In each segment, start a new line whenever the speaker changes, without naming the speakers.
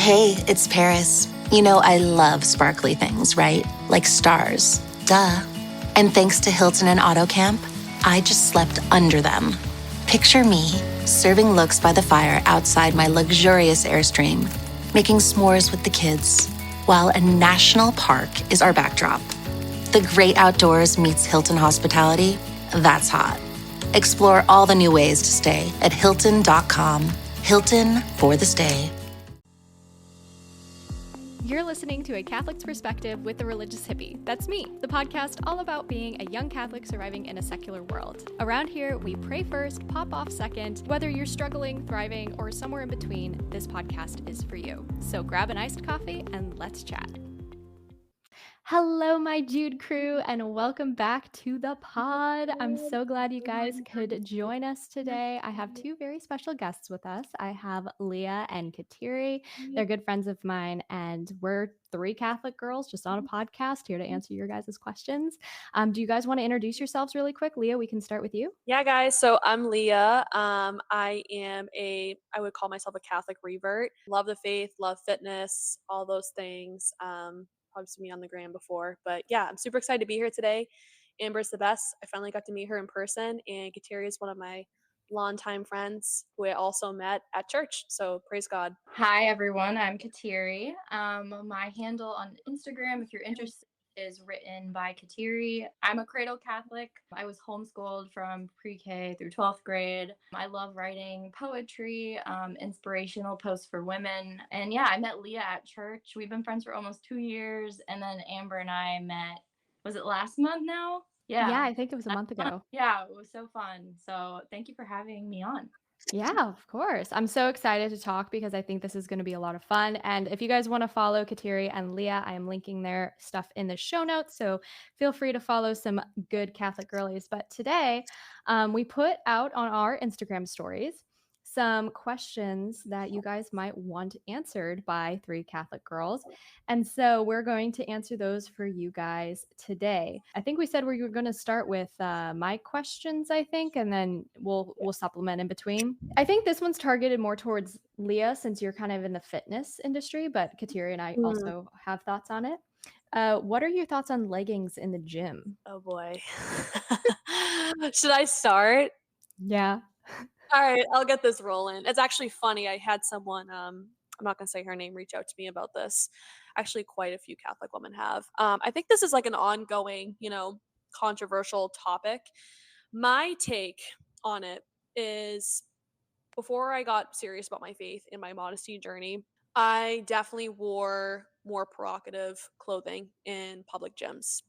Hey, it's Paris. You know, I love sparkly things, right? Like stars. Duh. And thanks to Hilton and AutoCamp, I just slept under them. Picture me serving looks by the fire outside my luxurious Airstream, making s'mores with the kids, while a national park is our backdrop. The great outdoors meets Hilton hospitality. That's hot. Explore all the new ways to stay at Hilton.com. Hilton for the stay.
You're listening to A Catholic's Perspective with the Religious Hippie. That's me, the podcast all about being a young Catholic surviving in a secular world. Around here, we pray first, pop off second. Whether you're struggling, thriving, or somewhere in between, this podcast is for you. So grab an iced coffee and let's chat. Hello, my Jude crew, and welcome back to the pod. I'm so glad you guys could join us today. I have two very special guests with us. I have Leah and Kateri. They're good friends of mine, and we're three Catholic girls just on a podcast here to answer your guys' questions. Do you guys want to introduce yourselves really quick? Leah, we can start with you.
Yeah, guys. So I'm Leah. I would call myself a Catholic revert. Love the faith, love fitness, all those things. Probably seen me on the gram before, but yeah, I'm super excited to be here today. Amber's the best. I finally got to meet her in person, and Kateri is one of my longtime friends who I also met at church. So praise God.
Hi, everyone. I'm Kateri. My handle on Instagram, if you're interested, is written by Kateri. I'm a cradle Catholic. I was homeschooled from pre-K through 12th grade. I love writing poetry, inspirational posts for women. And yeah, I met Leah at church. We've been friends for almost 2 years. And then Amber and I met, was it last month now?
Yeah, I think it was a month ago.
Yeah, it was so fun. So thank you for having me on.
Yeah, of course. I'm so excited to talk because I think this is going to be a lot of fun. And if you guys want to follow Kateri and Leah, I am linking their stuff in the show notes. So feel free to follow some good Catholic girlies. But today, we put out on our Instagram stories some questions that you guys might want answered by three Catholic girls. And so we're going to answer those for you guys today. I think we said we were going to start with my questions, I think, and then we'll supplement in between. I think this one's targeted more towards Leah since you're kind of in the fitness industry, but Kateri and I also have thoughts on it. What are your thoughts on leggings in the gym?
Oh boy. Should I start?
Yeah.
All right, I'll get this rolling. It's actually funny. I had someone, I'm not going to say her name, reach out to me about this. Actually, quite a few Catholic women have. I think this is like an ongoing, controversial topic. My take on it is before I got serious about my faith and my modesty journey, I definitely wore more provocative clothing in public gyms.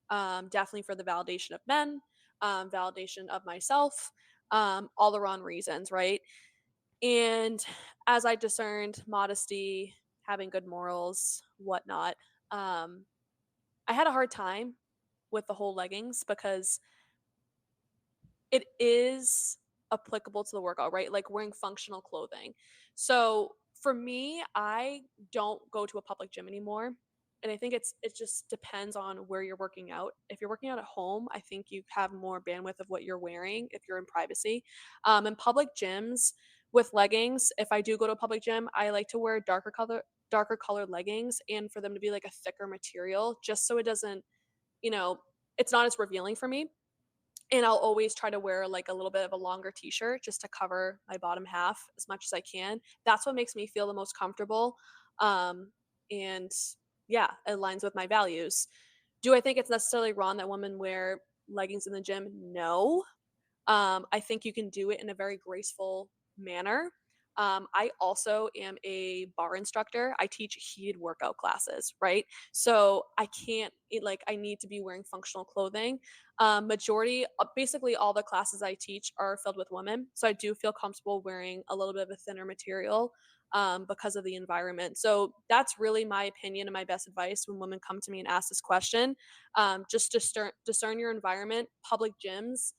Definitely for the validation of men, validation of myself, all the wrong reasons, right? And as I discerned modesty, having good morals, whatnot, I had a hard time with the whole leggings because it is applicable to the workout, right? Like wearing functional clothing. So for me, I don't go to a public gym anymore. And I think it just depends on where you're working out. If you're working out at home, I think you have more bandwidth of what you're wearing if you're in privacy. In public gyms with leggings, if I do go to a public gym, I like to wear darker colored leggings and for them to be like a thicker material just so it doesn't, it's not as revealing for me. And I'll always try to wear like a little bit of a longer t-shirt just to cover my bottom half as much as I can. That's what makes me feel the most comfortable. And yeah, it aligns with my values. Do I think it's necessarily wrong that women wear leggings in the gym? No. I think you can do it in a very graceful manner. I also am a bar instructor. I teach heated workout classes, right? So I need to be wearing functional clothing. Basically all the classes I teach are filled with women. So I do feel comfortable wearing a little bit of a thinner material because of the environment. So that's really my opinion and my best advice when women come to me and ask this question. Just discern your environment. Public gyms,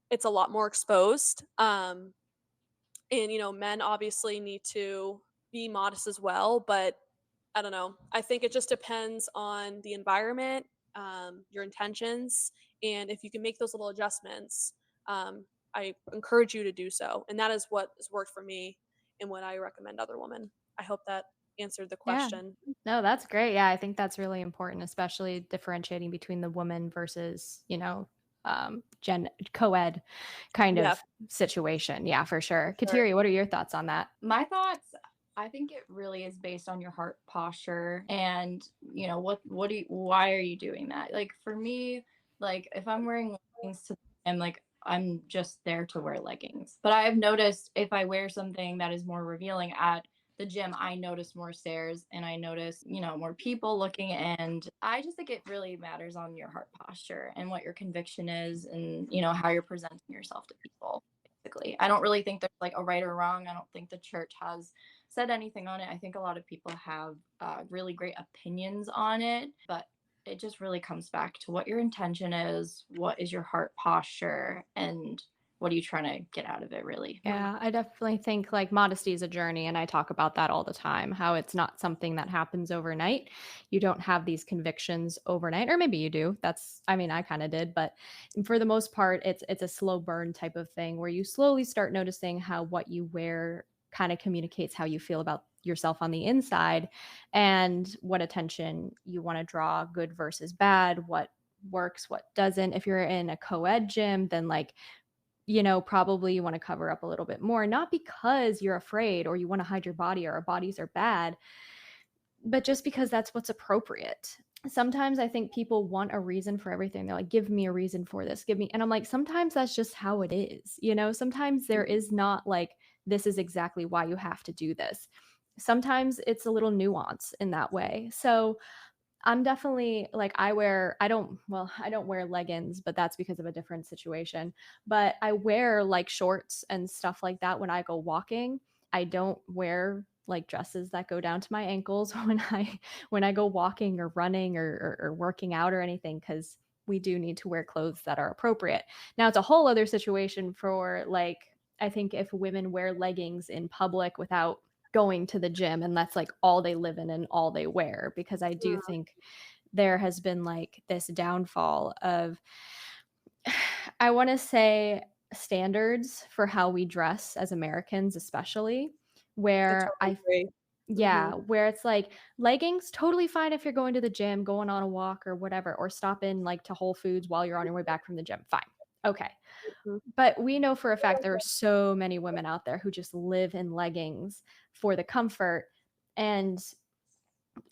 it's a lot more exposed. And men obviously need to be modest as well, but I don't know. I think it just depends on the environment, your intentions, and if you can make those little adjustments, I encourage you to do so. And that is what has worked for me and what I recommend other women. I hope that answered the
Yeah.
question.
No, that's great. Yeah, I think that's really important, especially differentiating between the woman versus, gen co-ed kind
Yeah,
of situation. Yeah, for sure.
sure.
Kateri, what are your thoughts on that?
My thoughts, I think it really is based on your heart posture and, what do you, why are you doing that? Like for me, like if I'm wearing leggings to the gym, like I'm just there to wear leggings. But I've noticed if I wear something that is more revealing at the gym, I notice more stares and I notice, more people looking. And I just think it really matters on your heart posture and what your conviction is and, how you're presenting yourself to people. Basically, I don't really think there's like a right or wrong. I don't think the church has said anything on it. I think a lot of people have really great opinions on it, but it just really comes back to what your intention is, what is your heart posture, and what are you trying to get out of it, really.
Yeah, I definitely think like modesty is a journey, and I talk about that all the time, how it's not something that happens overnight. You don't have these convictions overnight, or maybe you do. I mean, I kind of did, but for the most part, it's a slow burn type of thing where you slowly start noticing how what you wear kind of communicates how you feel about yourself on the inside and what attention you want to draw, good versus bad, what works, what doesn't. If you're in a co-ed gym, then like probably you want to cover up a little bit more, not because you're afraid or you want to hide your body or our bodies are bad, but just because that's what's appropriate. Sometimes I think people want a reason for everything. They're like, give me a reason for this, give me. And I'm like, sometimes that's just how it is. Sometimes there is not like, this is exactly why you have to do this. Sometimes it's a little nuance in that way. So I'm definitely like I don't wear leggings, but that's because of a different situation. But I wear like shorts and stuff like that when I go walking. I don't wear like dresses that go down to my ankles when I go walking or running or working out or anything, because we do need to wear clothes that are appropriate. Now it's a whole other situation for like I think if women wear leggings in public without going to the gym and that's like all they live in and all they wear, because I do
Mm,
think there has been like this downfall of I want to say standards for how we dress as Americans, especially
I
where
totally agree.
yeah,
Mhm,
where it's like leggings totally fine if you're going to the gym, going on a walk or whatever, or stop in like to Whole Foods while you're on your way back from the gym. Fine. Okay.
mhm.
But we know for a fact there are so many women out there who just live in leggings for the comfort. And,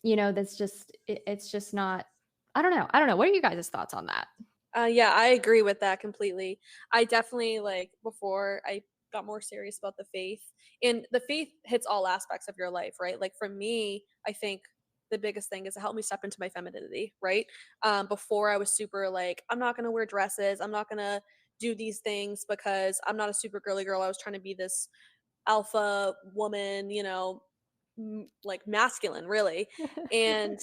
that's just, it's just not, I don't know. I don't know. What are you guys' thoughts on that?
Yeah, I agree with that completely. I definitely like before I got more serious about the faith, and the faith hits all aspects of your life, right? Like for me, I think the biggest thing is to help me step into my femininity, right? Before I was super like, I'm not gonna wear dresses, I'm not gonna do these things because I'm not a super girly girl. I was trying to be this alpha woman, like masculine, really. And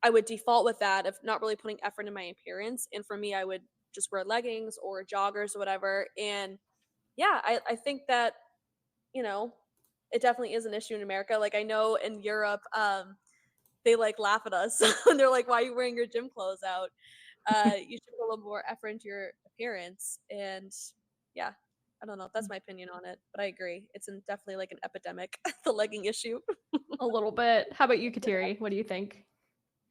I would default with that of not really putting effort in my appearance. And for me, I would just wear leggings or joggers or whatever. And yeah, I think that, you know, it definitely is an issue in America. Like I know in Europe, they like laugh at us and they're like, why are you wearing your gym clothes out? You should put a little more effort into your appearance. And yeah, I don't know. That's my opinion on it, but I agree. Definitely like an epidemic, the legging issue.
A little bit. How about you, Kateri? What do you think?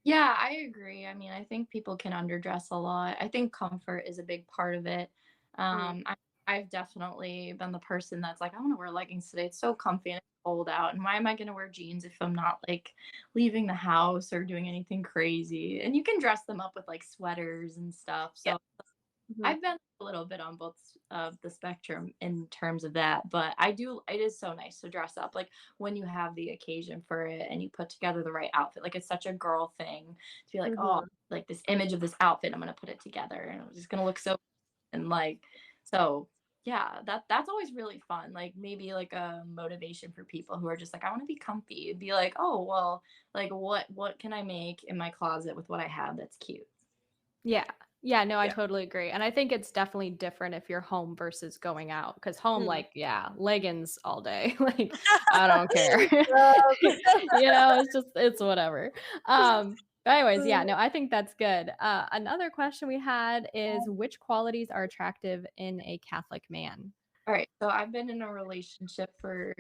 Yeah, I agree. I mean, I think people can underdress a lot. I think comfort is a big part of it.
Mm,
I've definitely been the person that's like, I want to wear leggings today. It's so comfy and it's cold out. And why am I going to wear jeans if I'm not like leaving the house or doing anything crazy? And you can dress them up with like sweaters and stuff.
yeah.
So
Mhm,
I've been a little bit on both of the spectrum in terms of that, but I do. It is so nice to dress up, like when you have the occasion for it and you put together the right outfit. Like it's such a girl thing to be like, oh,
mhm,
like this image of this outfit, I'm gonna put it together, and it's just gonna look so. And like, so yeah, that's always really fun. Like maybe like a motivation for people who are just like, I want to be comfy. It'd be like, oh well, like what can I make in my closet with what I have that's cute?
Yeah. Yeah, no, I
yeah.
totally agree. And I think it's definitely different if you're home versus going out. Because home,
Mm.
like, yeah, leggings all day. Like, I don't care.
Love.
It's whatever. But anyways, yeah, no, I think that's good. Another question we had is which qualities are attractive in a Catholic man?
All right, so I've been in a relationship for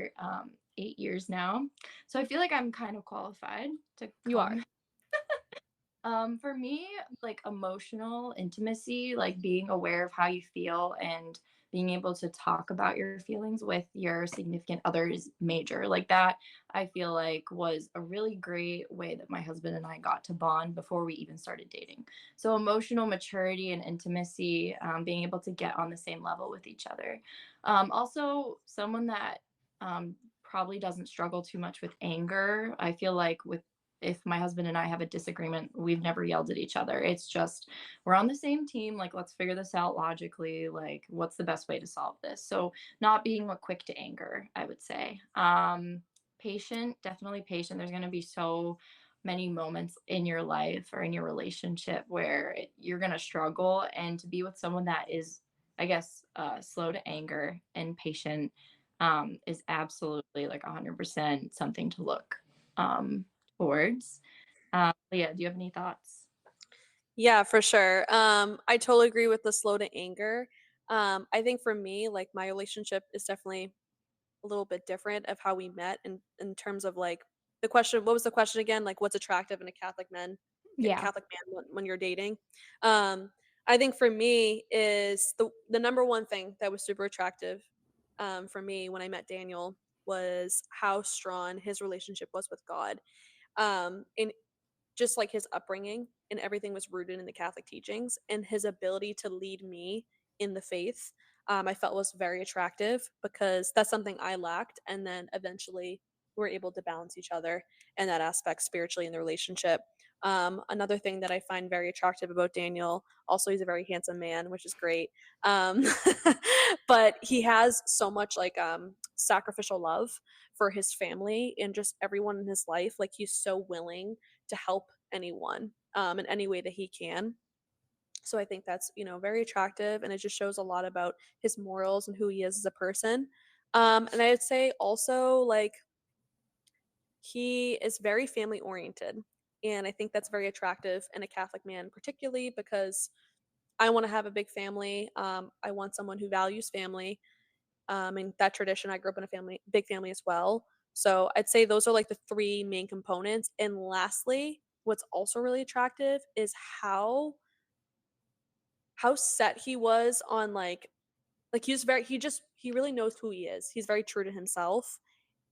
8 years now, so I feel like I'm kind of qualified to
You are.
comment. For me, like emotional intimacy, like being aware of how you feel and being able to talk about your feelings with your significant other is major. Like that, I feel like was a really great way that my husband and I got to bond before we even started dating. So, emotional maturity and intimacy, being able to get on the same level with each other. Also, someone that probably doesn't struggle too much with anger. I feel like with if my husband and I have a disagreement, we've never yelled at each other. It's just we're on the same team. Like, let's figure this out logically. Like, what's the best way to solve this? So, not being quick to anger, I would say. Patient, definitely patient. There's going to be so many moments in your life or in your relationship where you're going to struggle, and to be with someone that is, I guess, slow to anger and patient is absolutely like 100% something to look um, towards. Leah, do you have any thoughts?
Yeah, for sure. I totally agree with the slow to anger. I think for me, like my relationship is definitely a little bit different of how we met in terms of like the question. What was the question again? Like, what's attractive in a
Yeah.
Catholic man when you're dating? Um, I think for me is the number one thing that was super attractive for me when I met Daniel was how strong his relationship was with God. And just like his upbringing and everything was rooted in the Catholic teachings, and his ability to lead me in the faith, I felt was very attractive because that's something I lacked. And then eventually we're able to balance each other in that aspect spiritually in the relationship. Another thing that I find very attractive about Daniel, also, he's a very handsome man, which is great. Um, but he has so much like sacrificial love for his family and just everyone in his life. Like he's so willing to help anyone in any way that he can. So I think that's, very attractive, and it just shows a lot about his morals and who he is as a person. And I would say also like he is very family oriented, and I think that's very attractive in a Catholic man, particularly because I want to have a big family. I want someone who values family, and that tradition. I grew up in a big family as well. So I'd say those are like the three main components. And lastly, what's also really attractive is how set he was on like he really knows who he is. He's very true to himself,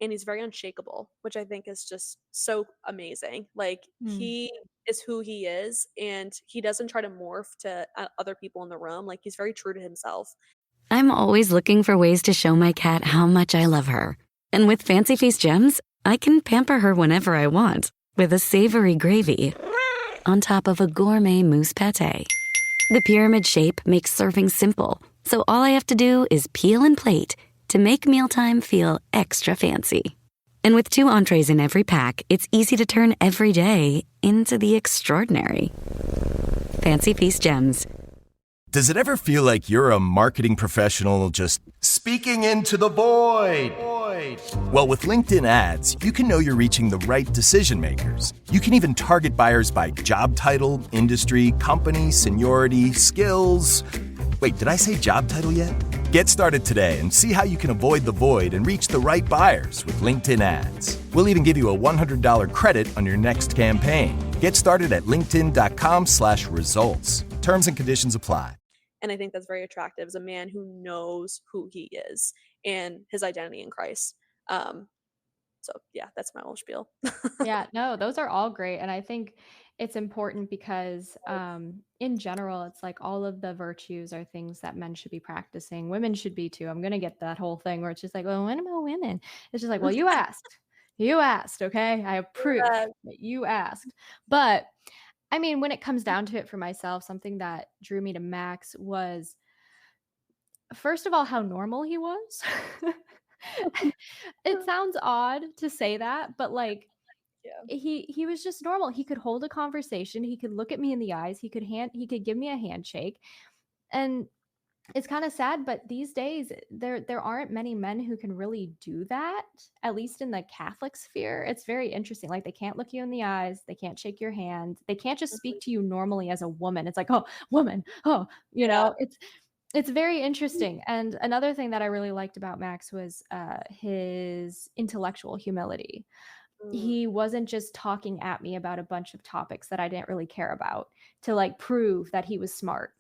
and he's very unshakable, which I think is just so amazing. Like
Mm.
he is who he is, and he doesn't try to morph to other people in the room. Like he's very true to himself.
I'm always looking for ways to show my cat how much I love her. And with Fancy Feast gems, I can pamper her whenever I want with a savory gravy on top of a gourmet mousse pate. The pyramid shape makes serving simple, so all I have to do is peel and plate to make mealtime feel extra fancy. And with 2 entrees in every pack, it's easy to turn every day into the extraordinary. Fancy Feast gems.
Does it ever feel like you're a marketing professional just speaking into the void? Well, with LinkedIn ads, you can know you're reaching the right decision makers. You can even target buyers by job title, industry, company, seniority, skills. Wait, did I say job title yet? Get started today and see how you can avoid the void and reach the right buyers with LinkedIn ads. We'll even give you a $100 credit on your next campaign. Get started at linkedin.com/results. Terms and conditions apply.
And I think that's very attractive as a man who knows who he is and his identity in Christ. Um, so yeah, that's my whole spiel.
Yeah, no, those are all great. And I think it's important because in general, it's like all of the virtues are things that men should be practicing. Women should be too. I'm going to get that whole thing where it's just like, well, when about women? It's just like, well, you asked. You asked, okay? I have proof
Yeah.
that you asked. But I mean, when it comes down to it for myself, something that drew me to Max was, first of all, how normal he was. It sounds odd to say that, but like
Yeah.
he was just normal. He could hold a conversation, he could look at me in the eyes, he could give me a handshake. And it's kind of sad, but these days there aren't many men who can really do that, at least in the Catholic sphere. It's very interesting. Like they can't look you in the eyes, they can't shake your hand, they can't just
Mhm.
speak to you normally as a woman. It's like, oh, woman, oh,
Yeah.
it's It's very interesting. And another thing that I really liked about Max was his intellectual humility.
Mm,
He wasn't just talking at me about a bunch of topics that I didn't really care about to like prove that he was smart.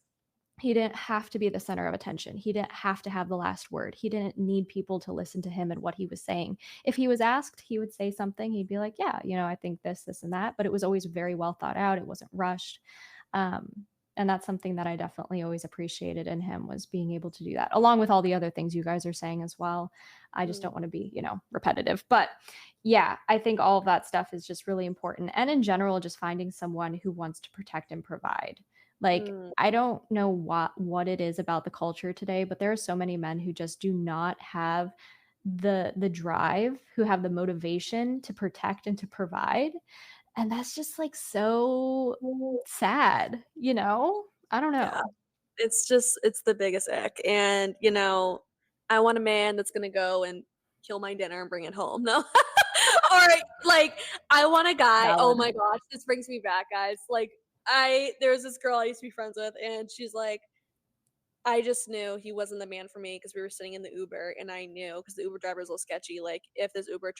He didn't have to be the center of attention. He didn't have to have the last word. He didn't need people to listen to him and what he was saying. If he was asked, he would say something. He'd be like, yeah, I think this, and that. But it was always very well thought out. It wasn't rushed. Um, and that's something that I definitely always appreciated in him, was being able to do that, along with all the other things you guys are saying as well. I just
mm,
don't want to be, repetitive. But yeah, I think all of that stuff is just really important. And in general, just finding someone who wants to protect and provide. Like,
mm,
I don't know what it is about the culture today, but there are so many men who just do not have the drive, who have the motivation to protect and to provide. And that's just like so sad, I don't
yeah.
know.
It's the biggest ick, and, I want a man that's gonna go and kill my dinner and bring it home. No. Or, like, I want a guy, oh
Valid.
my gosh, this brings me back, guys. Like, there was this girl I used to be friends with, and she's like, I just knew he wasn't the man for me because we were sitting in the Uber, and I knew because the Uber driver is a little sketchy, like, if this Uber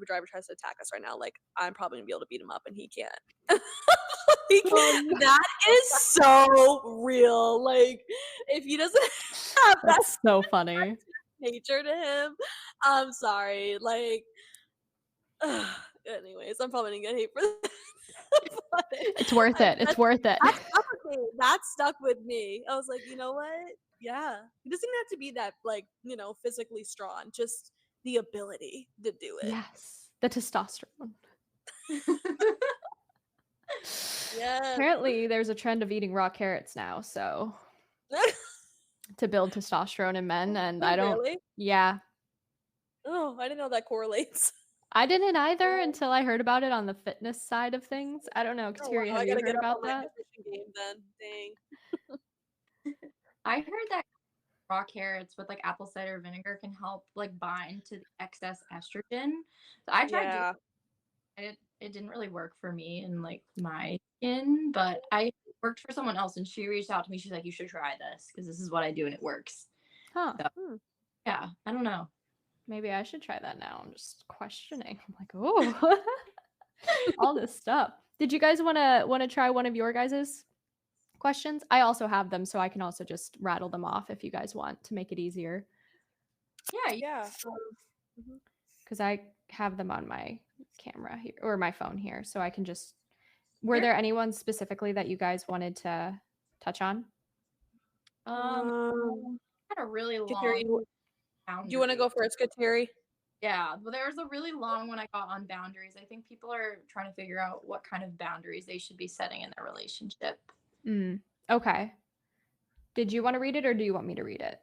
driver tries to attack us right now, like, I'm probably gonna be able to beat him up, and he can't. Like,
Oh, no.
that is so real, like, if he doesn't have that
That's so funny.
nature to him, I'm sorry, like, anyways, I'm probably gonna get hate for that, but
It's worth
I
it. It's worth it.
that stuck with me, that stuck with me. I was like, "You know what? Yeah." He doesn't have to be that, like, physically strong, just the ability to do it.
Yes. The testosterone.
Yes.
Apparently, there's a trend of eating raw carrots now, so to build testosterone in men, and
Oh,
I don't.
really?
Yeah.
Oh, I didn't know that correlates.
I didn't either until I heard about it on the fitness side of things. I don't know,
Oh,
Kateri,
wow,
have
I
you
gotta
heard
get up on
about
my
that?
nutrition game then, dang.
I heard that raw carrots with like apple cider vinegar can help like bind to the excess estrogen. So I tried doing
Yeah.
it didn't really work for me and like my skin, but I worked for someone else and she reached out to me. She's like, you should try this because this is what I do and it works.
Huh.
So
Hmm.
yeah, I don't know.
Maybe I should try that now. I'm just questioning. I'm like, oh, all this stuff. Did you guys wanna try one of your guys's questions? I also have them, so I can also just rattle them off if you guys want to make it easier.
Yeah,
Yeah. Mhm.
Because I have them on my camera here or my phone here, so I can just. Were
sure.
there anyone specifically that you guys wanted to touch on?
Um,
Had a really
Kateri,
long
do you wanna
boundary.
go first, Kateri?
Yeah, well, there was a really long one I got on boundaries. I think people are trying to figure out what kind of boundaries they should be setting in their relationship.
Okay. Did you want to read it or do you want me to read it?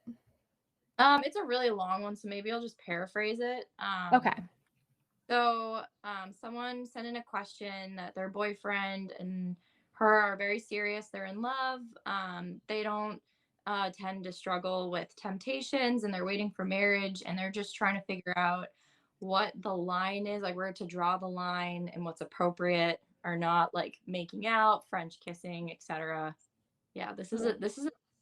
It's a really long one, so maybe I'll just paraphrase it.
Okay.
Someone sent in a question that their boyfriend and her are very serious. They're in love. They don't tend to struggle with temptations and they're waiting for marriage and they're just trying to figure out what the line is, like where to draw the line and what's appropriate or not, like making out, French kissing, etc. Yeah, this is a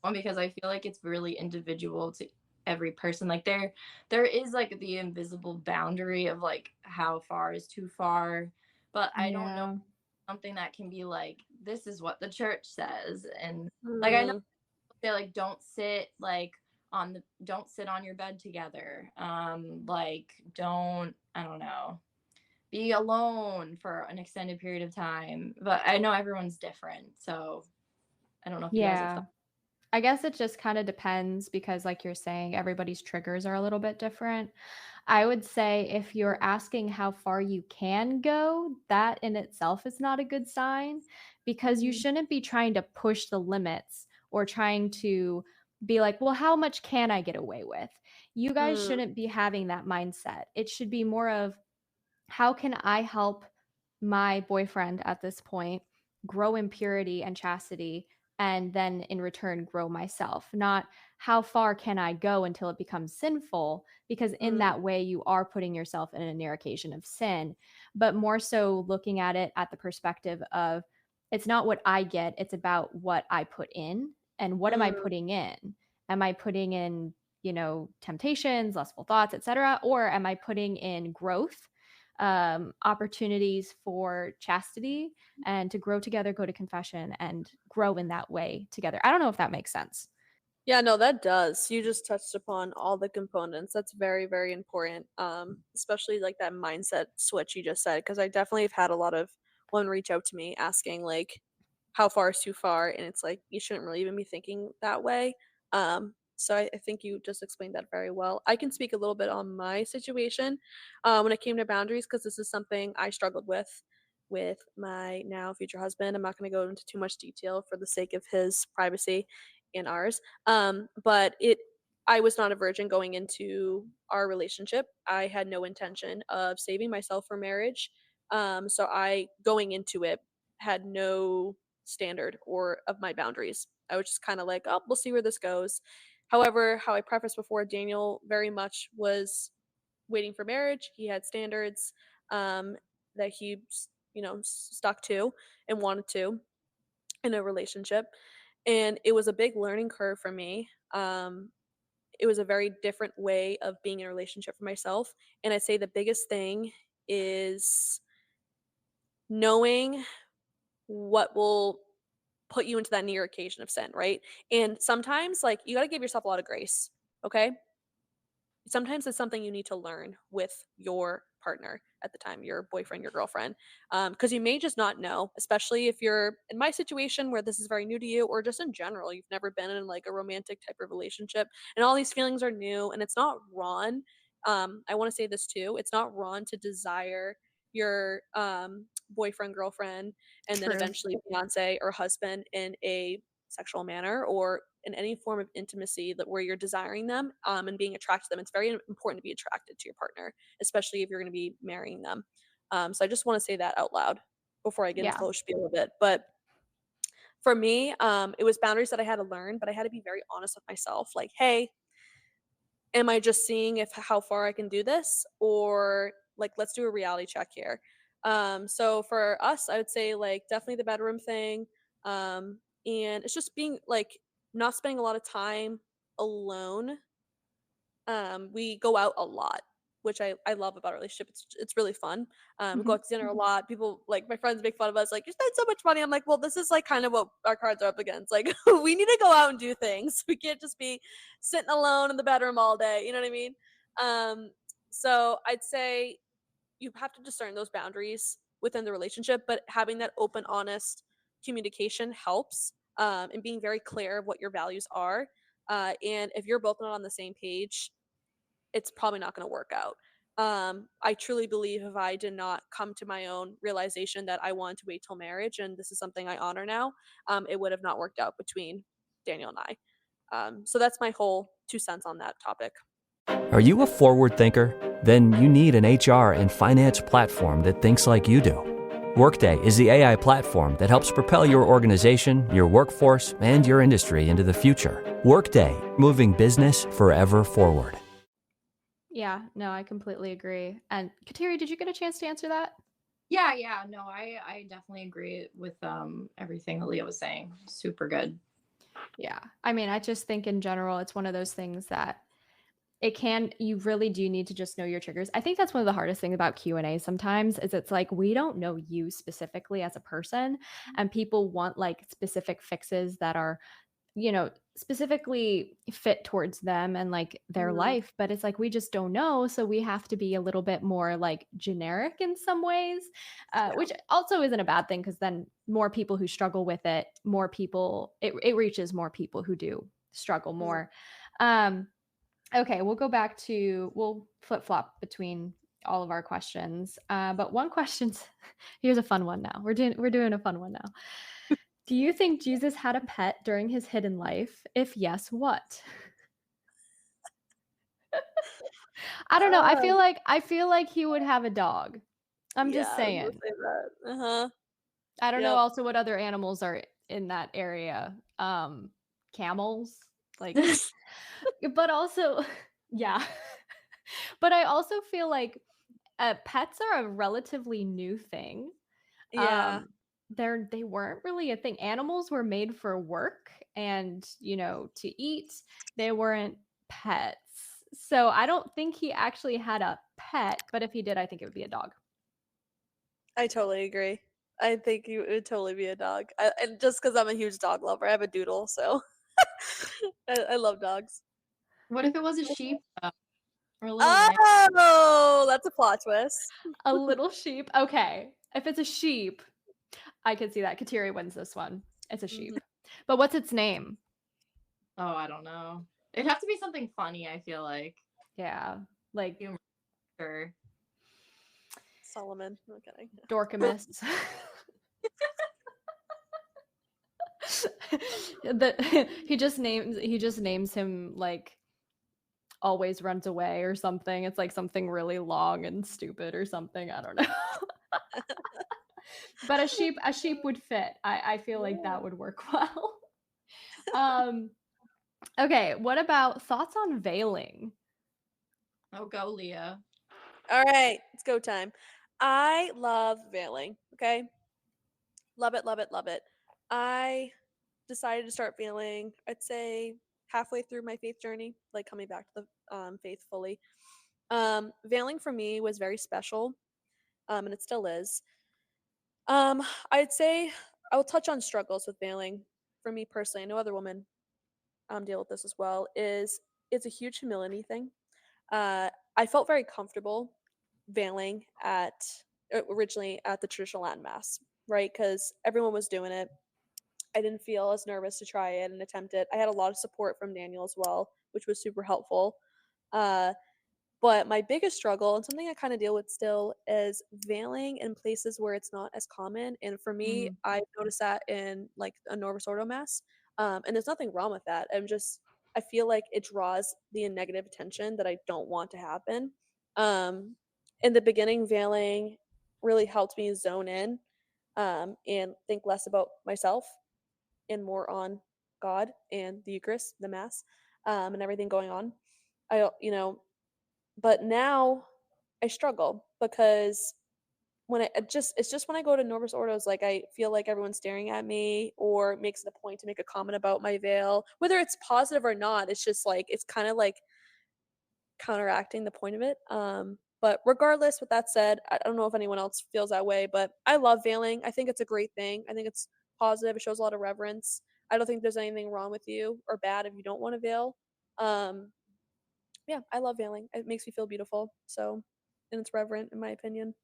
one because I feel like it's really individual to every person. Like there is like the invisible boundary of like how far is too far, but I don't know
Yeah.
something that can be like this is what the church says and like I know
Mm,
they like don't sit on your bed together. Like don't I don't know be alone for an extended period of time. But I know everyone's different, so I don't know if you guys have
Yeah. I guess it just kind of depends because, like you're saying, everybody's triggers are a little bit different. I would say if you're asking how far you can go, that in itself is not a good sign because you
mhm,
shouldn't be trying to push the limits or trying to be like, well, how much can I get away with? You guys
mm,
shouldn't be having that mindset. It should be more of, how can I help my boyfriend at this point grow in purity and chastity and then in return grow myself? Not how far can I go until it becomes sinful, because in
mm,
that way you are putting yourself in a near occasion of sin, but more so looking at it at the perspective of, it's not what I get, it's about what I put in and what am I
mm,
putting in. am I putting in, temptations, lustful thoughts, etc., or am I putting in growth, opportunities for chastity and to grow together, go to confession, and grow in that way together? I don't know if that makes sense.
Yeah, no, that does. You just touched upon all the components. That's very, very important. Especially like that mindset switch you just said, because I definitely have had a lot of women reach out to me asking like, how far is too far? And it's like you shouldn't really even be thinking that way. So I think you just explained that very well. I can speak a little bit on my situation when it came to boundaries, because this is something I struggled with my now future husband. I'm not going to go into too much detail for the sake of his privacy and ours. But I was not a virgin going into our relationship. I had no intention of saving myself for marriage. So I going into it had no standard or of my boundaries. I was just kind of like, oh, we'll see where this goes. However, how I prefaced before, Daniel very much was waiting for marriage. He had standards um, that he, stuck to and wanted to in a relationship. And it was a big learning curve for me. It was a very different way of being in a relationship for myself. And I'd say the biggest thing is knowing what will put you into that near occasion of sin, right? And sometimes, like, you got to give yourself a lot of grace, okay? Sometimes it's something you need to learn with your partner at the time, your boyfriend, your girlfriend, because you may just not know, especially if you're in my situation where this is very new to you, or just in general, you've never been in like a romantic type of relationship, and all these feelings are new, and it's not wrong. I want to say this too: it's not wrong to desire your boyfriend, girlfriend, and then
True.
eventually fiance or husband in a sexual manner or in any form of intimacy that where you're desiring them and being attracted to them. It's very important to be attracted to your partner, especially if you're going to be marrying them. So I just want to say that out loud before I get into
Yeah.
the whole spiel a bit. But for me, it was boundaries that I had to learn, but I had to be very honest with myself. Like, hey, am I just seeing if how far I can do this, or like let's do a reality check here. So for us, I would say like definitely the bedroom thing. And it's just being like not spending a lot of time alone. We go out a lot, which I love about our relationship. It's really fun. We go
Mhm.
out to dinner a lot. People like my friends make fun of us, like you spend so much money. I'm like, well, this is like kind of what our cards are up against. Like we need to go out and do things. We can't just be sitting alone in the bedroom all day. You know what I mean? Um, so I'd say you have to discern those boundaries within the relationship, but having that open, honest communication helps. And being very clear of what your values are. And if you're both not on the same page, it's probably not going to work out. I truly believe if I did not come to my own realization that I wanted to wait till marriage, and this is something I honor now, it would have not worked out between Daniel and I. So that's my whole 2 cents on that topic.
Are you a forward thinker? Then you need an HR and finance platform that thinks like you do. Workday is the AI platform that helps propel your organization, your workforce, and your industry into the future. Workday, moving business forever forward.
Yeah, no, I completely agree. And Kateri, did you get a chance to answer that?
Yeah, no, I definitely agree with everything that Leah was saying. Super good.
Yeah. I mean, I just think in general, it's one of those things that you really do need to just know your triggers. I think that's one of the hardest things about Q&A sometimes is it's like we don't know you specifically as a person, and people want like specific fixes that are, specifically fit towards them and like their
Mhm.
life, but it's like we just don't know, so we have to be a little bit more like generic in some ways, which also isn't a bad thing because then more people who struggle with it, more people it reaches more people who do struggle
Mhm.
more. Okay, we'll flip flop between all of our questions. But one question, here's a fun one now. We're doing a fun one now. Do you think Jesus had a pet during his hidden life? If yes, what? I don't know.
Um,
I feel like he would have a dog. I'm just
yeah, I was gonna
saying.
say that. Uh-huh.
I don't know
Yep.
also what other animals are in that area. Camels, like, but also, yeah. But I also feel like pets are a relatively new thing.
Yeah.
Um, they weren't really a thing. Animals were made for work and, to eat. They weren't pets. So I don't think he actually had a pet, but if he did, I think it would be a dog.
I totally agree. I think it would totally be a dog. And just because I'm a huge dog lover, I have a doodle, so I love dogs.
What if it was a sheep though? Or a little lamb?
Oh, that's a plot twist.
A little sheep. Okay. If it's a sheep, I could see that. Kateri wins this one. It's a sheep. But what's its name?
Oh, I don't know. It'd have to be something funny, I feel like.
Yeah. Like
Humor. Sure.
Solomon. I'm kidding.
Dorcamus. He just names him like always runs away or something. It's like something really long and stupid or something. I don't know. But a sheep would fit. I feel like that would work well. Okay, what about thoughts on veiling?
Oh, go Leah.
All right, it's go time. I love veiling. Okay, love it, love it, love it. I decided to start veiling. I'd say halfway through my faith journey, like coming back to the faith fully. Veiling for me was very special, and it still is. I'd say I will touch on struggles with veiling. For me personally, I know other women deal with this as well. It's a huge humility thing. I felt very comfortable veiling at originally at the traditional Latin mass, right? Because everyone was doing it. I didn't feel as nervous to try it and attempt it. I had a lot of support from Daniel as well, which was super helpful. Uh, but my biggest struggle and something I kind of deal with still is veiling in places where it's not as common. And for me,
Mm.
I've noticed that in like a Novus Ordo mass. And there's nothing wrong with that. I feel like it draws the negative attention that I don't want to happen. Um, in the beginning, veiling really helped me zone in and think less about myself and more on God and the Eucharist, the Mass, and everything going on. But now I struggle because it's just when I go to Novus Ordos, like I feel like everyone's staring at me or makes it a point to make a comment about my veil, whether it's positive or not. It's just like it's kind of like counteracting the point of it. But regardless, with that said, I don't know if anyone else feels that way, but I love veiling. I think it's a great thing. I think it's positive. It shows a lot of reverence. I don't think there's anything wrong with you or bad if you don't want to veil. Um, yeah, I love veiling. It makes me feel beautiful. So, and it's reverent in my opinion.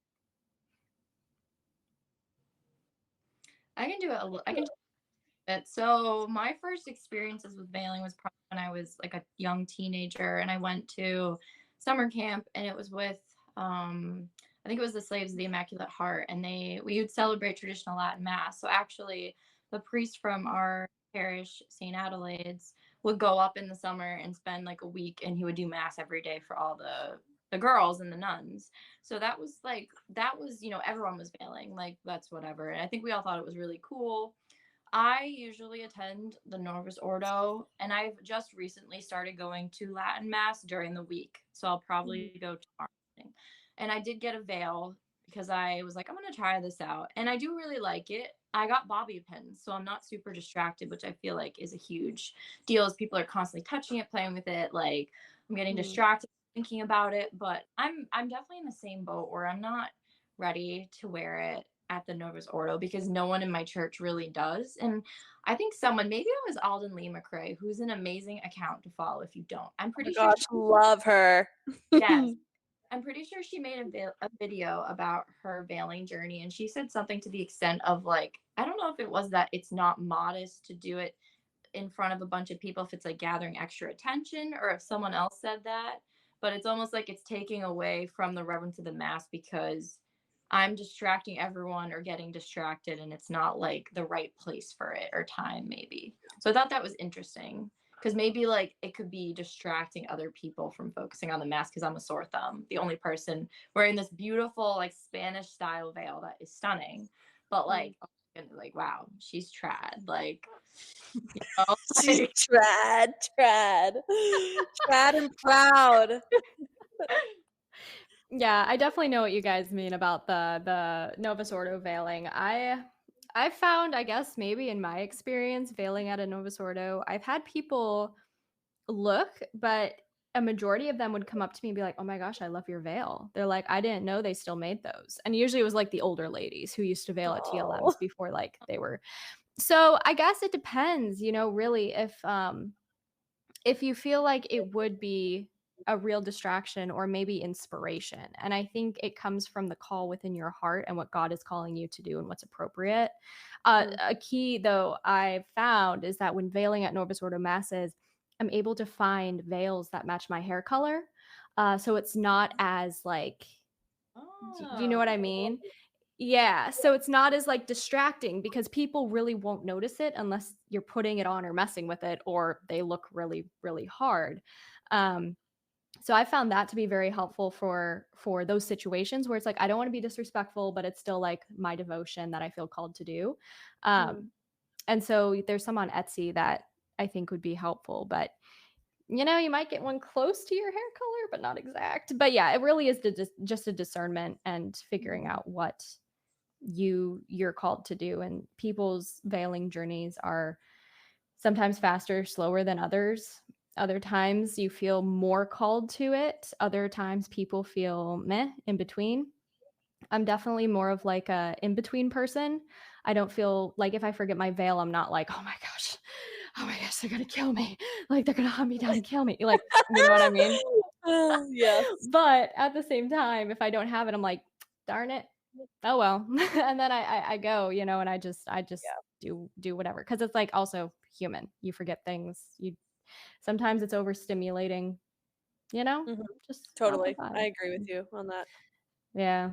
I can do it. I can do it. So my first experiences with veiling was probably when I was like a young teenager, and I went to summer camp, and it was with I think it was the Slaves of the Immaculate Heart, and we would celebrate traditional Latin mass. So actually, the priest from our parish, St. Adelaide's, would go up in the summer and spend like a week, and he would do mass every day for all the girls and the nuns. So that was everyone was veiling, like that's whatever. And I think we all thought it was really cool. I usually attend the Novus Ordo, and I've just recently started going to Latin Mass during the week. So I'll probably go tomorrow morning. And I did get a veil because I was like, I'm going to try this out. And I do really like it. I got bobby pins, so I'm not super distracted, which I feel like is a huge deal as people are constantly touching it, playing with it. Like I'm getting distracted thinking about it, but I'm definitely in the same boat where I'm not ready to wear it at the Novus Ordo because no one in my church really does. And I think maybe it was Alden Lee McRae, who's an amazing account to follow if you don't. I'm
Oh my
pretty sure.
gosh, love her.
Yes. I'm pretty sure she made a video about her veiling journey. And she said something to the extent of like, I don't know if it was that it's not modest to do it in front of a bunch of people if it's like gathering extra attention or if someone else said that. But it's almost like it's taking away from the reverence of the mass because I'm distracting everyone or getting distracted and it's not like the right place for it or time maybe. So I thought that was interesting because maybe like it could be distracting other people from focusing on the mass because I'm a sore thumb, the only person wearing this beautiful like Spanish style veil that is stunning. But like, like wow, she's trad. Like,
She's
like,
trad and proud.
Yeah, I definitely know what you guys mean about the Novus Ordo veiling. I found, I guess, maybe in my experience veiling at a Novus Ordo, I've had people look, but a majority of them would come up to me and be like, "Oh my gosh, I love your veil." They're like, "I didn't know they still made those." And usually it was like the older ladies who used to veil at
Oh.
TLMs before like they were. So I guess it depends, really if you feel like it would be a real distraction or maybe inspiration. And I think it comes from the call within your heart and what God is calling you to do and what's appropriate.
Mhm.
A key, though, I've found is that when veiling at Novus Ordo masses, I'm able to find veils that match my hair color. So it's not as like, do you know what I
Oh.
mean? Yeah, so it's not as, like, distracting because people really won't notice it unless you're putting it on or messing with it or they look really, really hard. Um, so I found that to be very helpful for those situations where it's like, I don't wanna be disrespectful, but it's still, like, my devotion that I feel called to do.
Mhm.
And so there's some on Etsy that I think would be helpful, but, you might get one close to your hair color, but not exact. But, yeah, it really is just a discernment and figuring
Mhm.
out what you're called to do, and people's veiling journeys are sometimes faster, slower than others. Other times you feel more called to it, other times people feel meh in between. I'm definitely more of like a in between person. I don't feel like if I forget my veil, I'm not like, oh my gosh, they're gonna kill me, like they're gonna hunt me down and kill me, like, you know what I mean?
Yes.
But at the same time, if I don't have it, I'm like, darn it, oh well. And then I go, and I just
Yeah.
do whatever. Cause it's like also human. You forget things. You sometimes it's overstimulating, you know?
Mhm.
Just not the
Totally. I
vibe.
agree with you on that.
Yeah.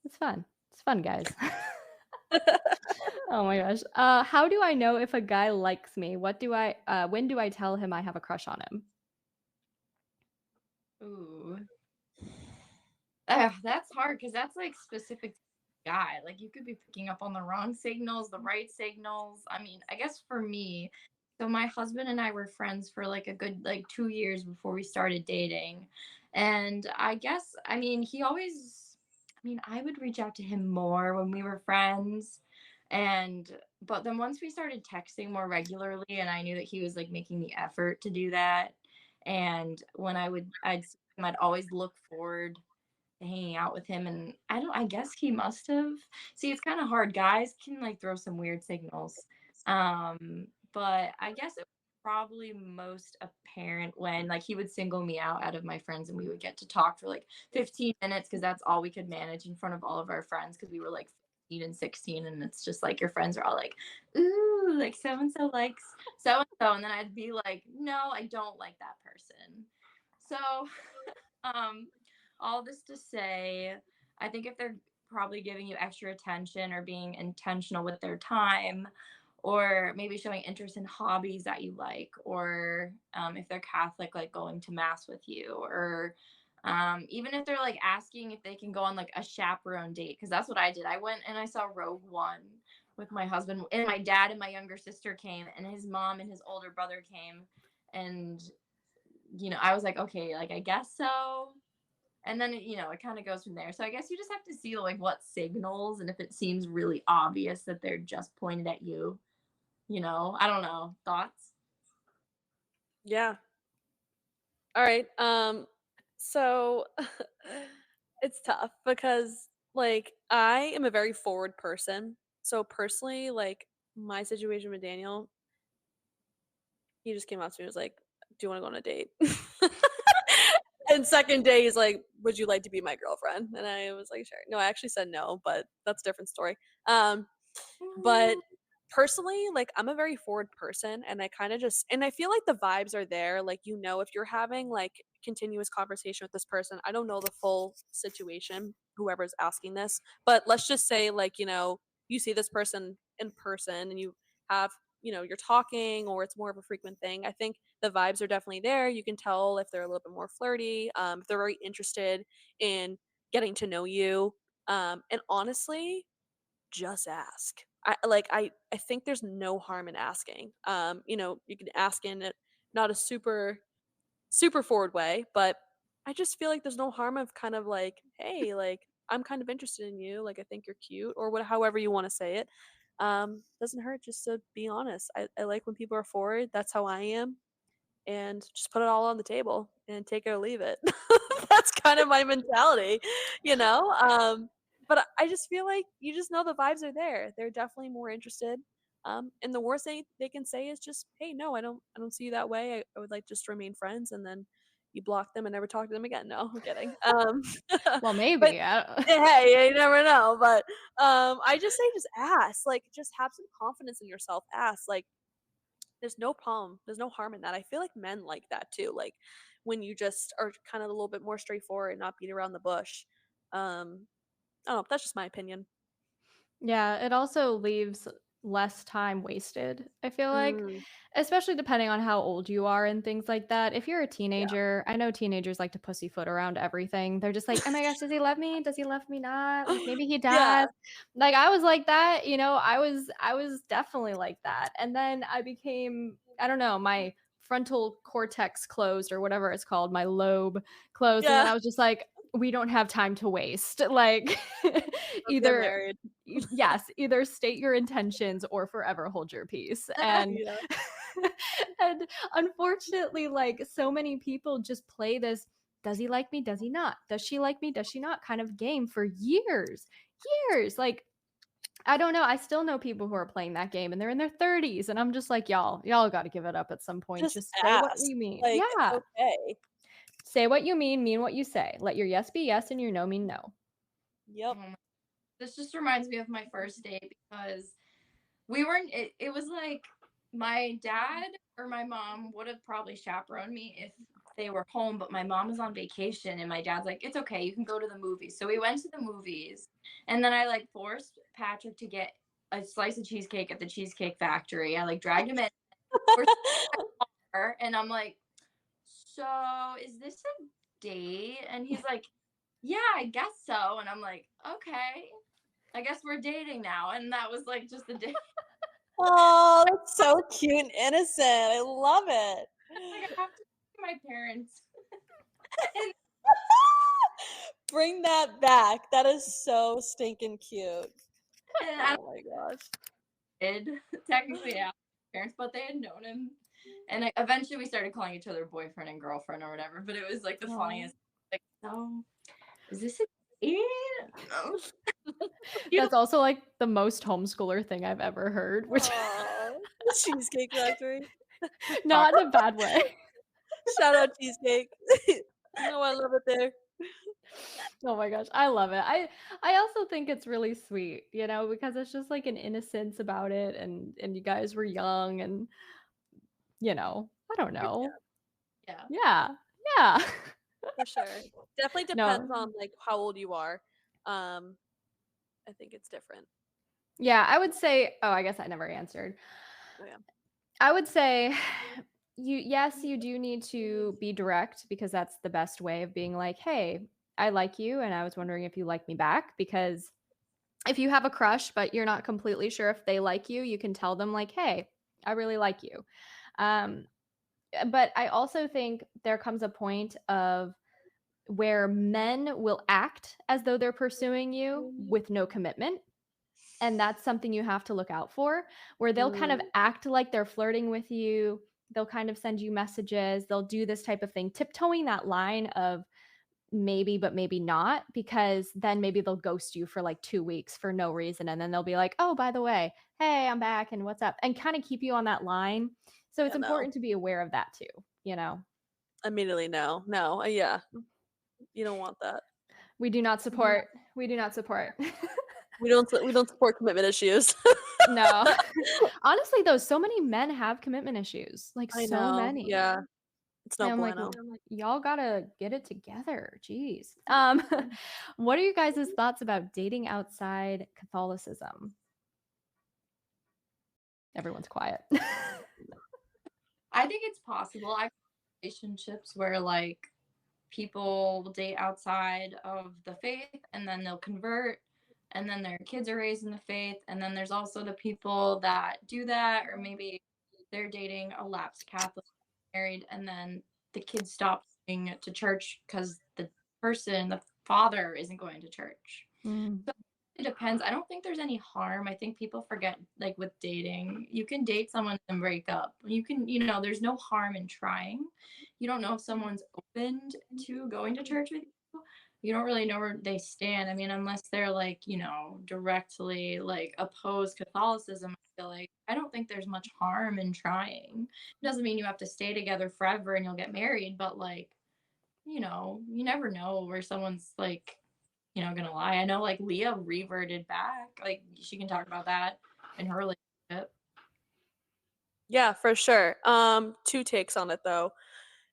It's fun. It's fun, guys. Oh my gosh. How do I know if a guy likes me? When do I tell him I have a crush on him?
Ooh. That's hard because that's like specific to the guy. Like you could be picking up on the wrong signals, the right signals. I mean, I guess for me, so my husband and I were friends for like a good like 2 years before we started dating. And I guess, I mean, I would reach out to him more when we were friends. But then once we started texting more regularly and I knew that he was like making the effort to do that. And when I'd see him, I'd always look forward hanging out with him, and I guess he must have. See, it's kind of hard. Guys can like throw some weird signals. But I guess it was probably most apparent when like he would single me out of my friends and we would get to talk for like 15 minutes because that's all we could manage in front of all of our friends because we were like 15 and 16 and it's just like your friends are all like, ooh, like so and so likes so and so, and then I'd be like, no, I don't like that person. So um, all this to say, I think if they're probably giving you extra attention or being intentional with their time, or maybe showing interest in hobbies that you like, or if they're Catholic, like going to mass with you, or even if they're like asking if they can go on like a chaperone date, because that's what I did. I went and I saw Rogue One with my husband, and my dad and my younger sister came, and his mom and his older brother came, and I was like, okay, like I guess so. And then it kind of goes from there. So I guess you just have to see like what signals and if it seems really obvious that they're just pointed at you. I don't know. Thoughts?
Yeah. All right. So it's tough because like I am a very forward person. So personally, like my situation with Daniel, he just came out to me and was like, "Do you want to go on a date?" And second day, he's like, "Would you like to be my girlfriend?" And I was like, "Sure." No, I actually said no, but that's a different story. But personally, like I'm a very forward person and I kind of just and I feel like the vibes are there. Like, if you're having like continuous conversation with this person, I don't know the full situation, whoever's asking this, but let's just say like, you see this person in person and you have, you're talking or it's more of a frequent thing. I think the vibes are definitely there. You can tell if they're a little bit more flirty, if they're very interested in getting to know you. And honestly, just ask. I think there's no harm in asking. You can ask in it not a super forward way, but I just feel like there's no harm of kind of like, hey, like I'm kind of interested in you, like I think you're cute, or what, however you want to say it. Doesn't hurt just to be honest. I like when people are forward. That's how I am, and just put it all on the table and take it or leave it. That's kind of my mentality, you know. But I just feel like you just know the vibes are there. They're definitely more interested. And the worst thing they can say is just, "Hey, no, I don't see you that way. I would like just to remain friends," and then you block them and never talk to them again. No, I'm kidding.
Well,
But
maybe.
hey, you never know. But I just say, just ask. Like, just have some confidence in yourself. Ask. Like, there's no problem. There's no harm in that. I feel like men like that too. Like when you just are kind of a little bit more straightforward and not beat around the bush. I don't know. That's just my opinion.
Yeah, it also leaves less time wasted, I feel like,
Mm,
especially depending on how old you are and things like that. If you're a
yeah.
teenager, I know teenagers like to pussyfoot around everything. They're just like, "Oh my gosh, does he love me? Does he love me not? Like maybe he
Yeah.
does." Like I was like that, I was definitely like that. And then I became, I don't know, my frontal cortex closed or whatever it's called, my lobe closed, and then
Yeah.
I was just like, we don't have time to waste. Like
Let's get
either
married.
yes, either state your intentions or forever hold your peace. And
Yeah.
and unfortunately, like so many people just play this, does he like me? Does he not? Does she like me? Does she not? Kind of game for years. Years. Like I don't know. I still know people who are playing that game and they're in their 30s. And I'm just like, y'all got to give it up at some point.
Just
Just say what
ask.
you mean.
Like it's
Yeah.
okay.
Say what you mean what you say. Let your yes be yes and your no mean no.
Yep.
This just reminds me of my first date because we weren't it was like my dad or my mom would have probably chaperoned me if they were home, but my mom was on vacation and my dad's like, it's okay, you can go to the movies. So we went to the movies and then I like forced Patrick to get a slice of cheesecake at the Cheesecake Factory. I like dragged him in. We're and I'm like, so is this a date? And he's like, yeah, I guess so. And I'm like, okay, I guess we're dating now. And that was like just the day.
Oh, that's so cute and innocent. I love it.
Like I have to see my parents. And
Bring that back. That is so stinking cute.
I
Oh my gosh.
did technically ask my parents, but they had known him. And eventually we started calling each other boyfriend and girlfriend or whatever. But it was like the funniest. Like, so is this a date? No. You
That's also like the most homeschooler thing I've ever heard, which
Aw, Cheesecake Factory.
not in a bad way.
Shout out Cheesecake. No, I love it there.
Oh my gosh, I love it. I also think it's really sweet, because it's just like an innocence about it and you guys were young and I don't know.
yeah.
Yeah. Yeah.
For sure. Definitely depends
No.
on like how old you are. I think it's different.
Yeah, I would say, oh, I guess I never answered.
Oh, yeah.
I would say yes, you do need to be direct because that's the best way of being like, "Hey, I like you and I was wondering if you like me back," because if you have a crush but you're not completely sure if they like you, you can tell them like, "Hey, I really like you." Um, but I also think there comes a point of where men will act as though they're pursuing you with no commitment. And that's something you have to look out for, where they'll kind of
Mm,
act like they're flirting with you. They'll kind of send you messages. They'll do this type of thing, tiptoeing that line of maybe, but maybe not, because then maybe they'll ghost you for like 2 weeks for no reason. And then they'll be like, oh, by the way, hey, I'm back and what's up? And kind of keep you on that line. So it's
yeah, no.
important to be aware of that too.
Immediately no. No. Yeah. You don't want that.
We do not support. We do not support.
We don't support commitment issues.
No. Honestly, though, so many men have commitment issues. Like
I
so
know.
many.
Yeah. It's
And
no
I'm like,
bueno.
y'all gotta get it together. Jeez. What are you guys' thoughts about dating outside Catholicism? Everyone's quiet.
I think it's possible. I've had relationships where like people will date outside of the faith and then they'll convert and then their kids are raised in the faith. And then there's also the people that do that, or maybe they're dating a lapsed Catholic married and then the kids stop going to church because the father isn't going to church.
Mm.
So it depends. I don't think there's any harm. I think people forget, like with dating, you can date someone and break up. You can, there's no harm in trying. You don't know if someone's opened to going to church with you. You don't really know where they stand. I mean, unless they're like, directly like oppose Catholicism, I feel like I don't think there's much harm in trying. It doesn't mean you have to stay together forever and you'll get married, but like, you never know where someone's like, gonna lie. I know like Leah reverted back. Like she can talk about that in her relationship.
Yeah, for sure. Two takes on it though.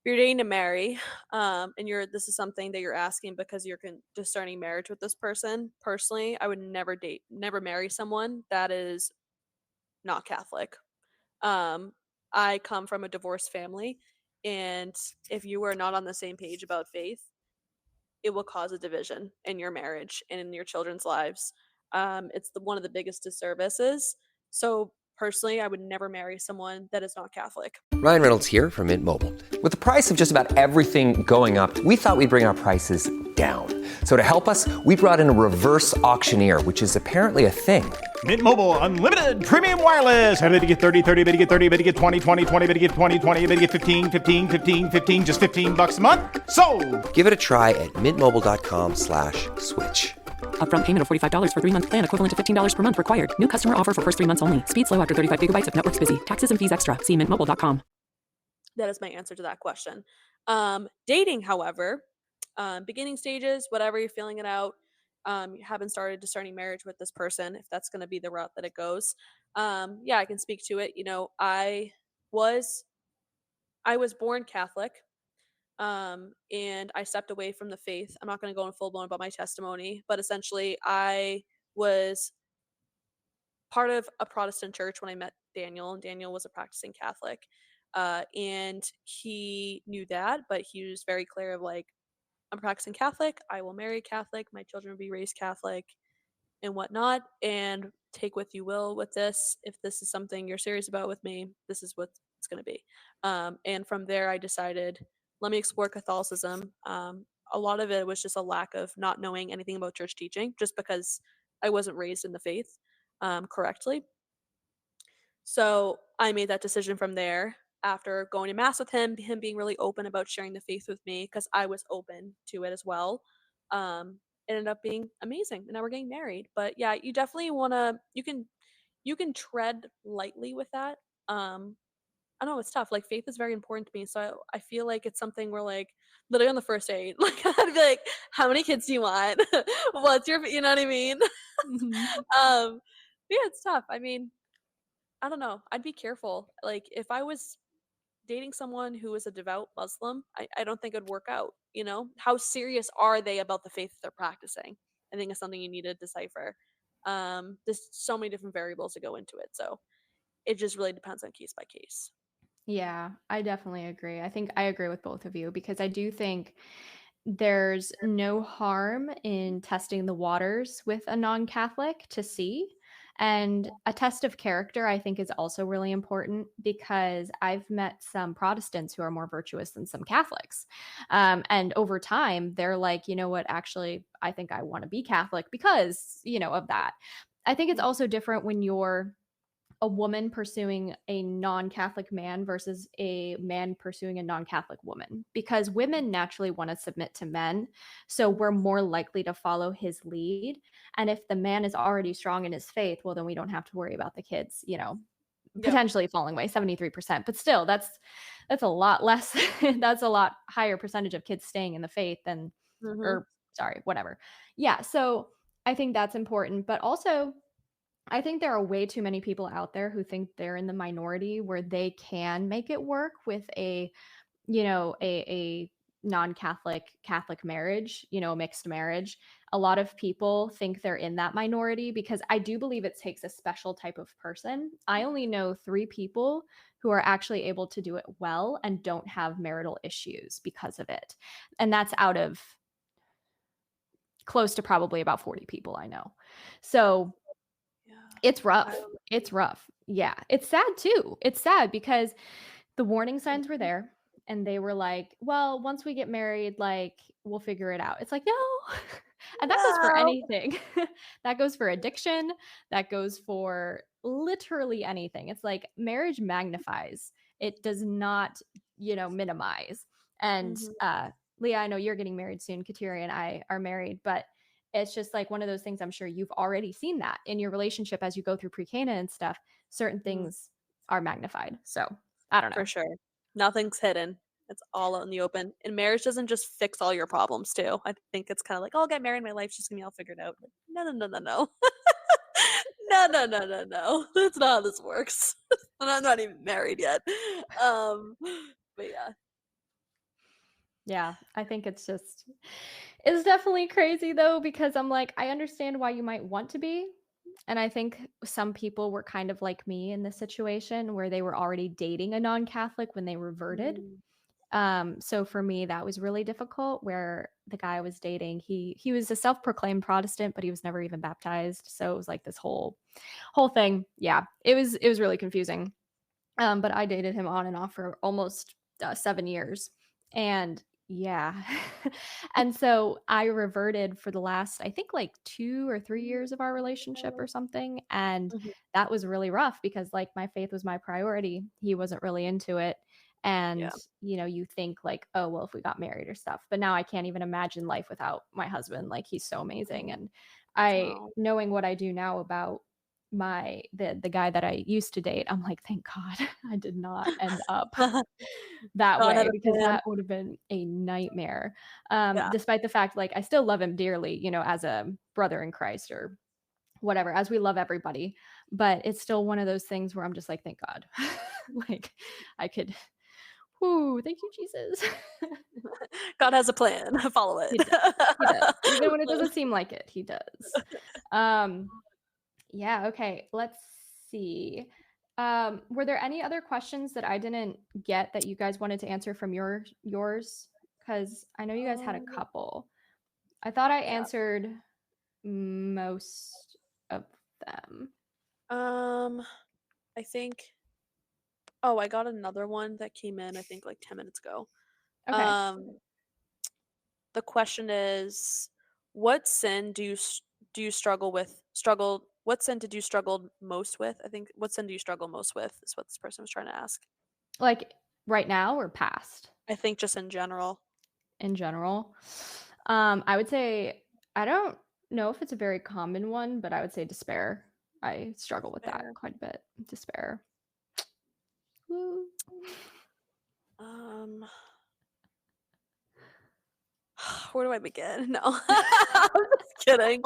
You're dating to marry, and this is something that you're asking because you're discerning marriage with this person. Personally, I would never marry someone that is not Catholic. Um, I come from a divorced family, and if you are not on the same page about faith, it will cause a division in your marriage and in your children's lives. It's one of the biggest disservices. So personally, I would never marry someone that is not Catholic.
Ryan Reynolds here from Mint Mobile. With the price of just about everything going up, we thought we'd bring our prices down. So to help us, we brought in a reverse auctioneer, which is apparently a thing.
Mint Mobile Unlimited Premium Wireless. How to get 30, 30, bit to get 30, bit to get 20, 20, 20, bit to get 20, 20, bit to get 15, 15, 15, 15, just $15 a month? Sold!
Give it a try at mintmobile.com/switch.
Upfront payment of $45 for 3-month plan, equivalent to $15 per month required. New customer offer for first 3 months only. Speed slow after 35 gigabytes if network's busy. Taxes and fees extra. See mintmobile.com.
That is my answer to that question. Dating, however, beginning stages, whatever you're feeling it out, you haven't started discerning marriage with this person, if that's going to be the route that it goes. Yeah, I can speak to it. Was born Catholic, and I stepped away from the faith. I'm not going to go in full blown about my testimony, but essentially, I was part of a Protestant church when I met Daniel, and Daniel was a practicing Catholic. And he knew that, but he was very clear of like, I'm a practicing Catholic. I will marry a Catholic. My children will be raised Catholic and whatnot. And take what you will with this. If this is something you're serious about with me, this is what it's going to be. And from there, I decided, let me explore Catholicism. A lot of it was just a lack of not knowing anything about church teaching, just because I wasn't raised in the faith correctly. So I made that decision from there after going to mass with him being really open about sharing the faith with me because I was open to it as well. It ended up being amazing, and now we're getting married. But yeah, you definitely wanna you can tread lightly with that. I know it's tough. Like faith is very important to me, so I feel like it's something where like literally on the first date, like I'd be like, "How many kids do you want? What's your?" You know what I mean?
Mhm.
Yeah, it's tough. I mean, I don't know. I'd be careful. Like if I was dating someone who is a devout Muslim, I don't think it'd work out. How serious are they about the faith they're practicing? I think it's something you need to decipher. There's so many different variables to go into it, so it just really depends on case by case.
Yeah, I definitely agree. I think I agree with both of you because I do think there's no harm in testing the waters with a non-Catholic to see. And a test of character, I think, is also really important because I've met some Protestants who are more virtuous than some Catholics. And over time, they're like, you know what, actually, I think I want to be Catholic because, of that. I think it's also different when you're a woman pursuing a non-Catholic man versus a man pursuing a non-Catholic woman because women naturally want to submit to men. So we're more likely to follow his lead. And if the man is already strong in his faith, well, then we don't have to worry about the kids,
Yep.
potentially falling away 73%. But still, that's a lot less. That's a lot higher percentage of kids staying in the faith than,
Mhm.
or sorry, whatever. Yeah. So I think that's important. But also, I think there are way too many people out there who think they're in the minority where they can make it work with a, a non-Catholic Catholic marriage, a mixed marriage. A lot of people think they're in that minority because I do believe it takes a special type of person. I only know 3 people who are actually able to do it well and don't have marital issues because of it. And that's out of close to probably about 40 people I know. So
Yeah.
it's rough.
I don't-
It's rough. Yeah. It's sad too. It's sad because the warning signs were there. and they were like, well, once we get married, like we'll figure it out. It's like, no. And that goes for
No.
anything. That goes for addiction. That goes for literally anything. It's like marriage magnifies. It does not, minimize. And
Mhm.
Leah, I know you're getting married soon. Kateri and I are married, but it's just like one of those things. I'm sure you've already seen that in your relationship as you go through pre-Cana and stuff. Certain
Mhm.
things are magnified. So I don't
For
know.
sure. Nothing's hidden. It's all out in the open. And marriage doesn't just fix all your problems too. I think it's kind of like, oh, I'll get married, my life's just gonna be all figured out. Like, no, no, no, no, no. No, no, no, no, no. That's not how this works. And I'm not even married yet. Um, but yeah.
Yeah, I think it's definitely crazy though, because I'm like, I understand why you might want to be. And I think some people were kind of like me in this situation where they were already dating a non-Catholic when they reverted.
Mm,
So for me, that was really difficult. Where the guy I was dating, he was a self-proclaimed Protestant, but he was never even baptized. So it was like this whole thing. Yeah, it was really confusing. But I dated him on and off for almost 7 years. And yeah. And so I reverted for the last, I think, like 2 or 3 years of our relationship or something. And
mhm.
that was really rough because, like, my faith was my priority. He wasn't really into it.
Yeah.
And, you think, like, oh, well, if we got married or stuff. But now I can't even imagine life without my husband. Like, he's so amazing. And
Oh.
knowing what I do now about the guy that I used to date, I'm like, thank God I did not end up that
God had
way
a
because
plan.
that would have been a nightmare.
Yeah.
Despite the fact, like, I still love him dearly, as a brother in Christ or whatever, as we love everybody. But it's still one of those things where I'm just like, thank God. Like, I could, whoo, thank you, Jesus.
God has a plan. Follow it.
He does. He does. Even when it doesn't seem like it, he does. Um, Yeah, okay. Let's see. Were there any other questions that I didn't get that you guys wanted to answer from yours? Because I know you guys had a
Um,
couple. I thought I
yeah.
answered most of them.
Um, I think. Oh, I got another one that came in, I think, like 10 minutes ago.
Okay.
Um, the question is, what sin do you struggle with? Struggle. What sin did you struggle most with? I think. What sin do you struggle most with? Is what this person was trying to ask.
Like right now or past
I think just in general.
in general? I would say I don't know if it's a very common one, but I would say despair. I struggle with that
Fair.
quite a bit. Despair. Woo.
Um, where do I begin? No, I'm just kidding.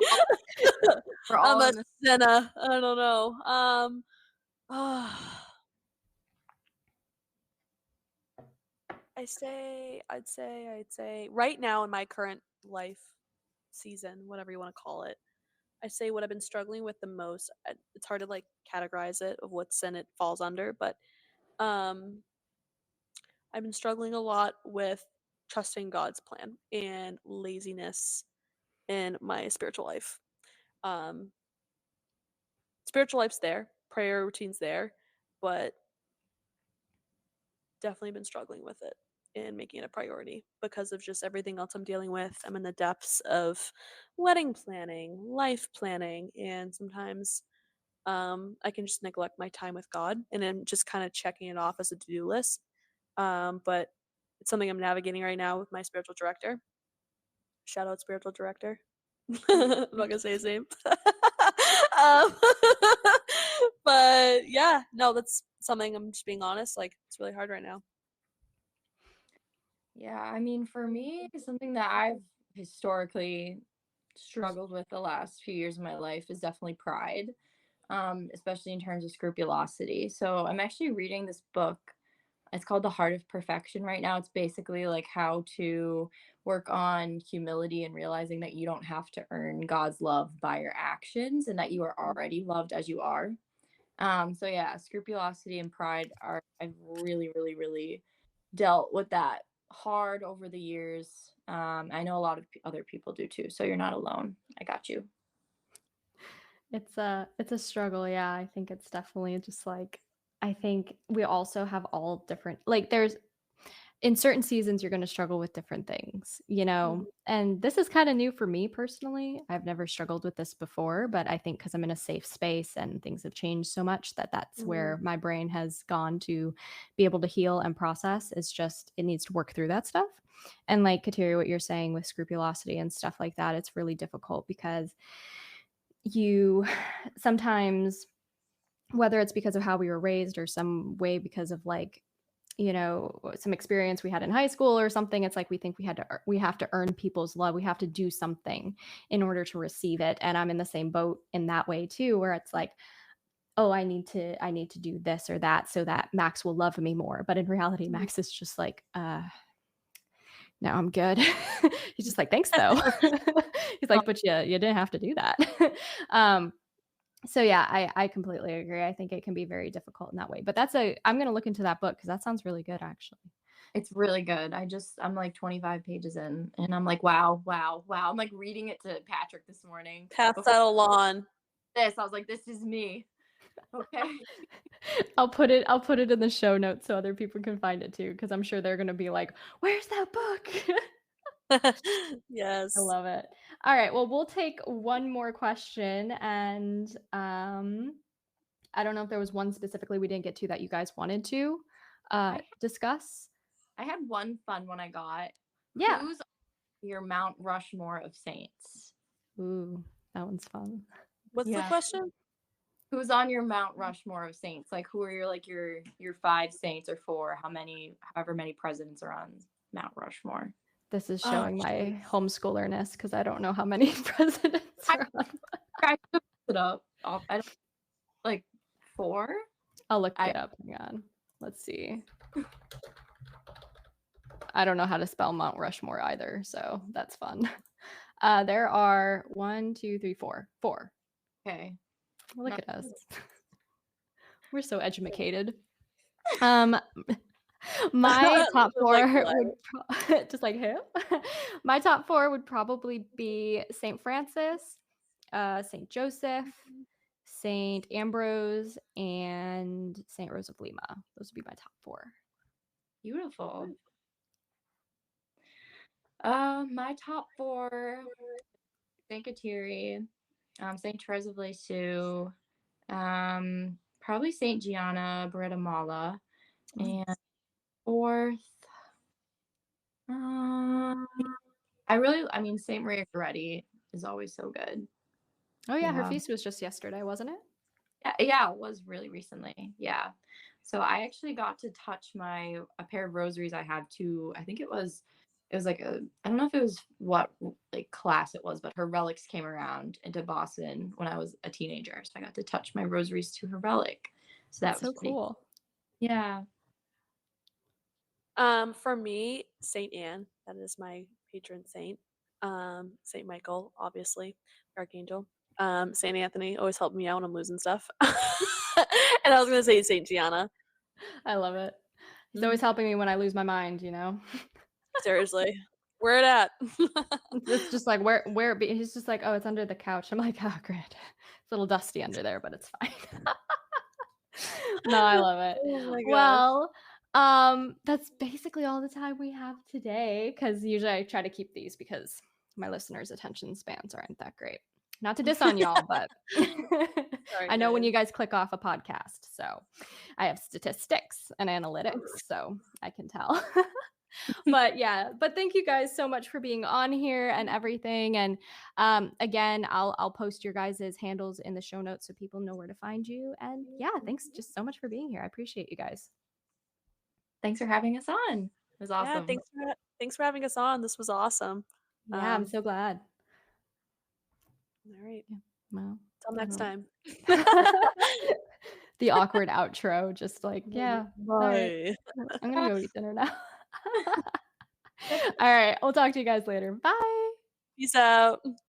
We're
I'm
all
a
in this.
sinner. I don't know. I'd say right now in my current life season, whatever you want to call it, I say what I've been struggling with the most. It's hard to like categorize it of what sin it falls under, but um, I've been struggling a lot with trusting God's plan and laziness in my spiritual life. Um, spiritual life's there, prayer routine's there, but definitely been struggling with it and making it a priority because of just everything else I'm dealing with. I'm in the depths of wedding planning, life planning, and sometimes I can just neglect my time with God and then just kind of checking it off as a to do list. But it's something I'm navigating right now with my spiritual director. Shout out spiritual director. I'm not gonna say his name. um, but yeah, no, that's something I'm just being honest. Like it's really hard right now.
Yeah, I mean, for me, something that I've historically struggled with the last few years of my life is definitely pride, especially in terms of scrupulosity. So I'm actually reading this book. It's called The Heart of Perfection right now. It's basically like how to work on humility and realizing that you don't have to earn God's love by your actions and that you are already loved as you are. So yeah, scrupulosity and pride are I've really, really, really dealt with that hard over the years. I know a lot of other people do too, so you're not alone. I got you.
It's a struggle, yeah. I think it's definitely just like I think we also have all different, like, there's in certain seasons you're going to struggle with different things, and this is kind of new for me personally. I've never struggled with this before, but I think because I'm in a safe space and things have changed so much that's where my brain has gone to be able to heal and process. It's just it needs to work through that stuff. And like Kateri, what you're saying with scrupulosity and stuff like that, it's really difficult because you sometimes, whether it's because of how we were raised or some way because of like some experience we had in high school or something, it's like we think we have to earn people's love. We have to do something in order to receive it. And I'm in the same boat in that way too, where it's like, oh, I need to do this or that so that Max will love me more. But in reality, Max is just like, no, I'm good. He's just like, thanks though. He's like, but you didn't have to do that. So yeah, I completely agree. I think it can be very difficult in that way. But I'm going to look into that book because that sounds really good, actually.
It's really good. I'm like 25 pages in and I'm like, wow. I'm like reading it to Patrick this morning.
Pass that along.
I was like, this is me. Okay.
I'll put it in the show notes so other people can find it too, because I'm sure they're going to be like, where's that book?
Yes.
I love it. All right. Well, we'll take one more question. And I don't know if there was one specifically we didn't get to that you guys wanted to discuss.
I had one fun one I got.
Yeah.
Who's your Mount Rushmore of saints?
Ooh, that one's fun.
What's the question?
Who's on your Mount Rushmore of saints? Like, who are your 5 saints or 4? However many presidents are on Mount Rushmore?
This is showing my homeschoolerness because I don't know how many presidents are on.
I looked it up. I don't, like 4.
I'll look it up. Hang on. Let's see. I don't know how to spell Mount Rushmore either, so that's fun. There are 1, 2, 3, 4. 4.
Okay.
Well, look at us. We're so educated. My top 4 would just like him. My top 4 would probably be Saint Francis, Saint Joseph, Saint Ambrose, and Saint Rose of Lima. Those would be my top 4.
Beautiful. My top 4: Saint Kateri, Saint Therese of Lisieux, probably Saint Gianna Beretta Mala, and 4th. Saint Maria Goretti is always so good.
Oh yeah, her feast was just yesterday, wasn't it?
Yeah, it was really recently. Yeah. So I actually got to touch a pair of rosaries I have too. I think it was like I don't know if it was what like class it was, but her relics came around into Boston when I was a teenager. So I got to touch my rosaries to her relic. So that was
so cool.
Yeah.
For me, Saint Anne, that is my patron saint. Saint Michael, obviously, Archangel. Saint Anthony always helped me out when I'm losing stuff. And I was gonna say Saint Gianna.
I love it. He's always helping me when I lose my mind,
Seriously. Where it at?
It's just like where he's just like, oh, it's under the couch. I'm like, oh great. It's a little dusty under there, but it's fine. No, I love it.
Oh my
Well, that's basically all the time we have today, because usually I try to keep these because my listeners' attention spans aren't that great. Not to diss on y'all, but I know when you guys click off a podcast. So I have statistics and analytics, so I can tell. But thank you guys so much for being on here and everything. And again, I'll post your guys' handles in the show notes so people know where to find you. And yeah, thanks just so much for being here. I appreciate you guys.
Thanks for having us on. It was awesome.
Yeah, thanks for having us on. This was awesome.
Yeah, I'm so glad.
All right.
Yeah. Well,
till next time.
The awkward outro, just like, yeah. All right. I'm gonna go eat dinner now. All right. We'll talk to you guys later. Bye.
Peace out.